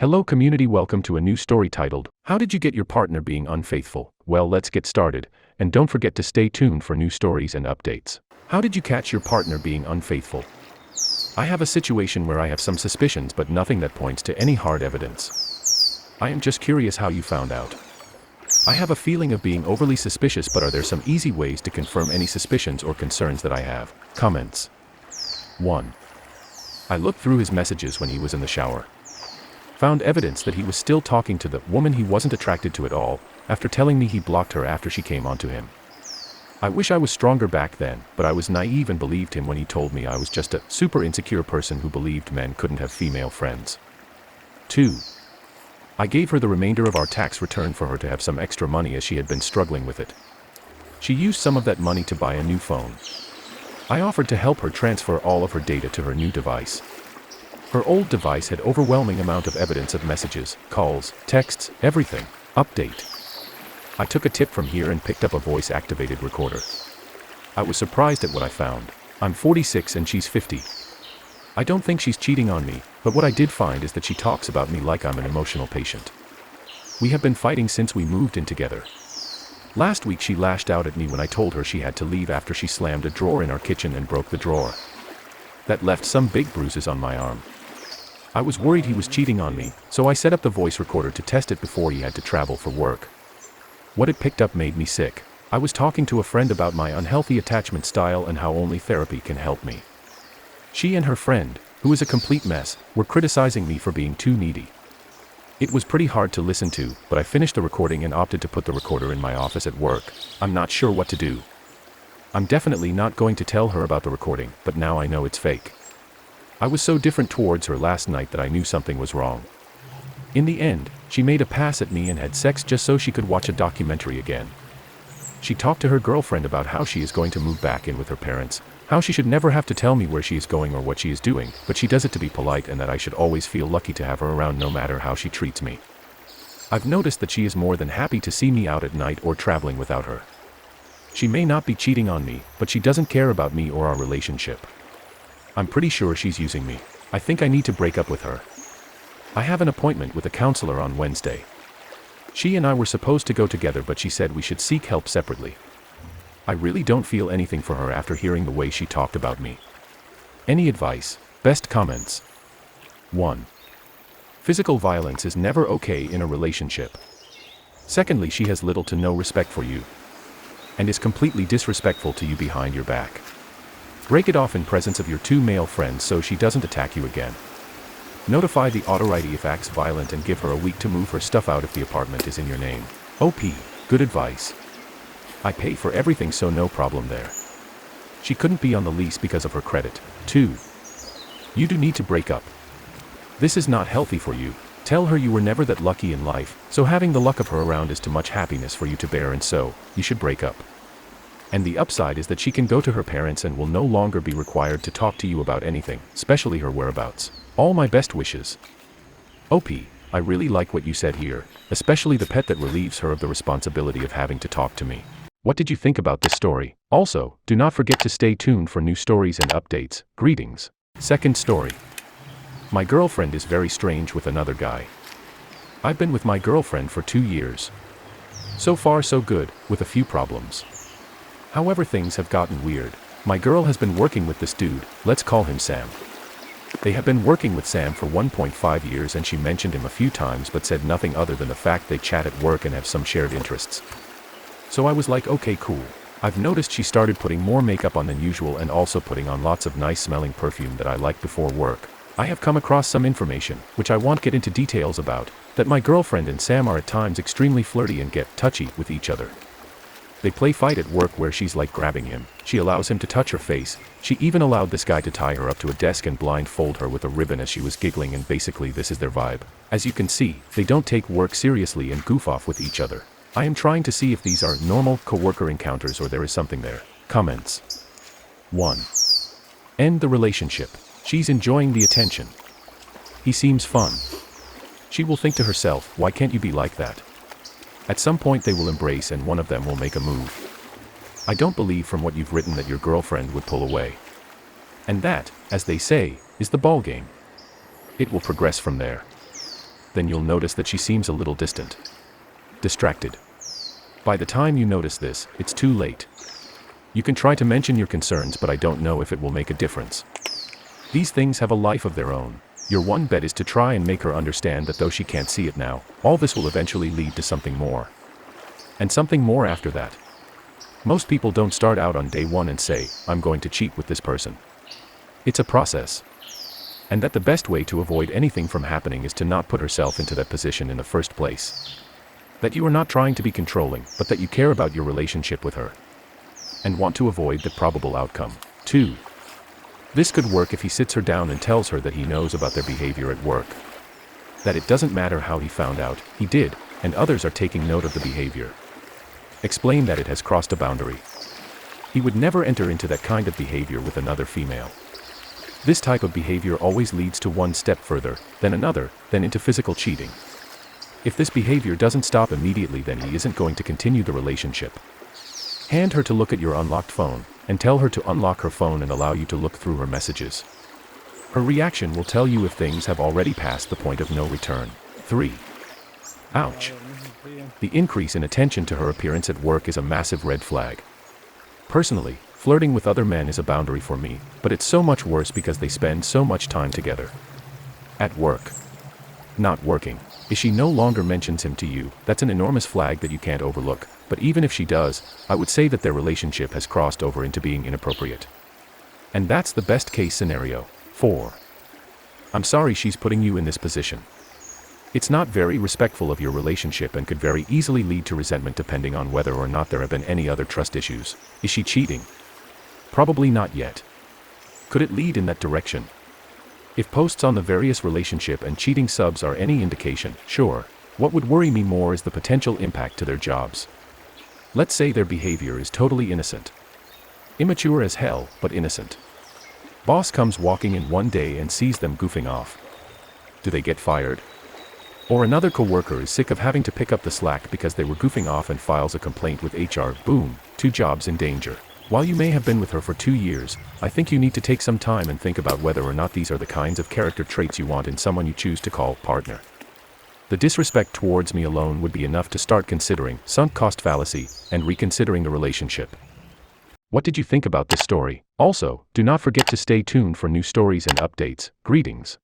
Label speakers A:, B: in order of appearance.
A: Hello community, welcome to a new story titled, How Did You Get Your Partner Being Unfaithful? Well, let's get started, and don't forget to stay tuned for new stories and updates. How did you catch your partner being unfaithful? I have a situation where I have some suspicions but nothing that points to any hard evidence. I am just curious how you found out. I have a feeling of being overly suspicious, but are there some easy ways to confirm any suspicions or concerns that I have? Comments. 1. I looked through his messages when he was in the shower. Found evidence that he was still talking to the woman he wasn't attracted to at all, after telling me he blocked her after she came onto him. I wish I was stronger back then, but I was naive and believed him when he told me I was just a super insecure person who believed men couldn't have female friends. 2. I gave her the remainder of our tax return for her to have some extra money as she had been struggling with it. She used some of that money to buy a new phone. I offered to help her transfer all of her data to her new device. Her old device had overwhelming amount of evidence of messages, calls, texts, everything. Update. I took a tip from here and picked up a voice-activated recorder. I was surprised at what I found. I'm 46 and she's 50. I don't think she's cheating on me, but what I did find is that she talks about me like I'm an emotional patient. We have been fighting since we moved in together. Last week she lashed out at me when I told her she had to leave after she slammed a drawer in our kitchen and broke the drawer. That left some big bruises on my arm. I was worried he was cheating on me, so I set up the voice recorder to test it before he had to travel for work. What it picked up made me sick. I was talking to a friend about my unhealthy attachment style and how only therapy can help me. She and her friend, who is a complete mess, were criticizing me for being too needy. It was pretty hard to listen to, but I finished the recording and opted to put the recorder in my office at work. I'm not sure what to do. I'm definitely not going to tell her about the recording, but now I know it's fake. I was so different towards her last night that I knew something was wrong. In the end, she made a pass at me and had sex just so she could watch a documentary again. She talked to her girlfriend about how she is going to move back in with her parents, how she should never have to tell me where she is going or what she is doing, but she does it to be polite and that I should always feel lucky to have her around no matter how she treats me. I've noticed that she is more than happy to see me out at night or traveling without her. She may not be cheating on me, but she doesn't care about me or our relationship. I'm pretty sure she's using me. I think I need to break up with her. I have an appointment with a counselor on Wednesday. She and I were supposed to go together, but she said we should seek help separately. I really don't feel anything for her after hearing the way she talked about me. Any advice? Best comments. 1. Physical violence is never okay in a relationship. Secondly, she has little to no respect for you, and is completely disrespectful to you behind your back. Break it off in presence of your two male friends so she doesn't attack you again. Notify the authority if acts violent and give her a week to move her stuff out if the apartment is in your name. OP. Good advice. I pay for everything, so no problem there. She couldn't be on the lease because of her credit. 2. You do need to break up. This is not healthy for you. Tell her you were never that lucky in life, so having the luck of her around is too much happiness for you to bear, and so, you should break up. And the upside is that she can go to her parents and will no longer be required to talk to you about anything, especially her whereabouts. All my best wishes. OP, I really like what you said here, especially the pet that relieves her of the responsibility of having to talk to me. What did you think about this story? Also, do not forget to stay tuned for new stories and updates. Greetings. Second story. My girlfriend is very strange with another guy. I've been with my girlfriend for 2 years. So far so good, with a few problems. However, things have gotten weird. My girl has been working with this dude, let's call him Sam. They have been working with Sam for 1.5 years and she mentioned him a few times but said nothing other than the fact they chat at work and have some shared interests. So I was like, okay, cool. I've noticed she started putting more makeup on than usual and also putting on lots of nice smelling perfume that I like before work. I have come across some information, which I won't get into details about, that my girlfriend and Sam are at times extremely flirty and get touchy with each other. They play fight at work where she's like grabbing him, she allows him to touch her face, she even allowed this guy to tie her up to a desk and blindfold her with a ribbon as she was giggling, and basically this is their vibe. As you can see, they don't take work seriously and goof off with each other. I am trying to see if these are normal co-worker encounters or there is something there. Comments. 1. End the relationship. She's enjoying the attention. He seems fun. She will think to herself, why can't you be like that? At some point they will embrace and one of them will make a move. I don't believe from what you've written that your girlfriend would pull away. And that, as they say, is the ball game. It will progress from there. Then you'll notice that she seems a little distant, distracted. By the time you notice this, it's too late. You can try to mention your concerns, but I don't know if it will make a difference. These things have a life of their own. Your one bet is to try and make her understand that though she can't see it now, all this will eventually lead to something more. And something more after that. Most people don't start out on day one and say, I'm going to cheat with this person. It's a process. And that the best way to avoid anything from happening is to not put herself into that position in the first place. That you are not trying to be controlling, but that you care about your relationship with her. And want to avoid the probable outcome. 2. This could work if he sits her down and tells her that he knows about their behavior at work. That it doesn't matter how he found out, he did, and others are taking note of the behavior. Explain that it has crossed a boundary. He would never enter into that kind of behavior with another female. This type of behavior always leads to one step further, then another, then into physical cheating. If this behavior doesn't stop immediately, then he isn't going to continue the relationship. Hand her to look at your unlocked phone, and tell her to unlock her phone and allow you to look through her messages. Her reaction will tell you if things have already passed the point of no return. 3. Ouch. The increase in attention to her appearance at work is a massive red flag. Personally, flirting with other men is a boundary for me, but it's so much worse because they spend so much time together. At work. Not working. If she no longer mentions him to you, that's an enormous flag that you can't overlook, but even if she does, I would say that their relationship has crossed over into being inappropriate. And that's the best case scenario. 4. I'm sorry she's putting you in this position. It's not very respectful of your relationship and could very easily lead to resentment depending on whether or not there have been any other trust issues. Is she cheating? Probably not yet. Could it lead in that direction? If posts on the various relationship and cheating subs are any indication, sure. What would worry me more is the potential impact to their jobs. Let's say their behavior is totally innocent. Immature as hell, but innocent. Boss comes walking in one day and sees them goofing off. Do they get fired? Or another coworker is sick of having to pick up the slack because they were goofing off and files a complaint with HR. Boom, 2 jobs in danger. While you may have been with her for 2 years, I think you need to take some time and think about whether or not these are the kinds of character traits you want in someone you choose to call partner. The disrespect towards me alone would be enough to start considering sunk cost fallacy and reconsidering the relationship. What did you think about this story? Also, do not forget to stay tuned for new stories and updates. Greetings.